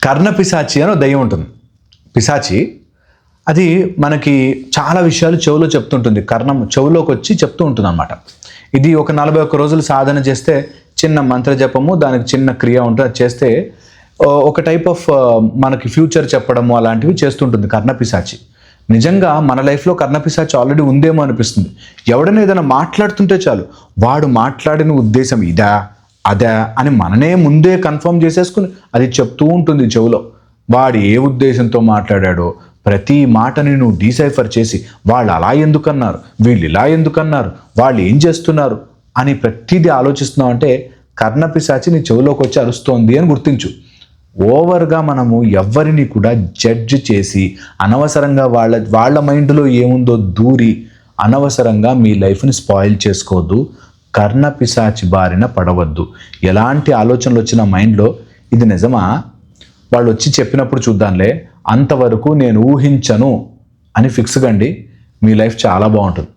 కర్ణ పిశాచి అని దయ్యం ఉంటుంది. పిశాచి అది మనకి చాలా విషయాలు చెవులో చెప్తుంటుంది. కర్ణం చెవులోకి వచ్చి చెప్తూ ఉంటుంది అన్నమాట. ఇది ఒక 41 రోజులు సాధన చేస్తే చిన్న మంత్రజపము, దానికి చిన్న క్రియ ఉంటుంది. అది చేస్తే ఒక టైప్ ఆఫ్ మనకి ఫ్యూచర్ చెప్పడము అలాంటివి చేస్తుంటుంది కర్ణ పిశాచి. నిజంగా మన లైఫ్లో కర్ణ పిశాచి ఆల్రెడీ ఉందేమో అనిపిస్తుంది. ఎవడైనా ఏదైనా మాట్లాడుతుంటే చాలు, వాడు మాట్లాడిన ఉద్దేశం ఇదా అదా అని మననే ముందే కన్ఫర్మ్ చేసేసుకుని అది చెప్తూ ఉంటుంది చెవులో. వాడు ఏ ఉద్దేశంతో మాట్లాడాడో ప్రతి మాటని నువ్వు డీసైఫర్ చేసి వాళ్ళు అలా ఎందుకన్నారు, వీళ్ళు ఇలా ఎందుకన్నారు, వాళ్ళు ఏం చేస్తున్నారు అని ప్రతిదీ ఆలోచిస్తున్నావు అంటే కర్ణ పిశాచి నీ చెవులోకి వచ్చి అరుస్తోంది అని గుర్తించు. ఓవర్గా మనము ఎవరిని కూడా జడ్జ్ చేసి అనవసరంగా వాళ్ళ మైండ్లో ఏముందో దూరి అనవసరంగా మీ లైఫ్ని స్పాయిల్ చేసుకోవద్దు. కర్ణ పిశాచి బారిన పడవద్దు. ఎలాంటి ఆలోచనలు వచ్చిన మైండ్లో ఇది నిజమా, వాళ్ళు వచ్చి చెప్పినప్పుడు చూద్దాంలే, అంతవరకు నేను ఊహించను అని ఫిక్స్ కండి. మీ లైఫ్ చాలా బాగుంటుంది.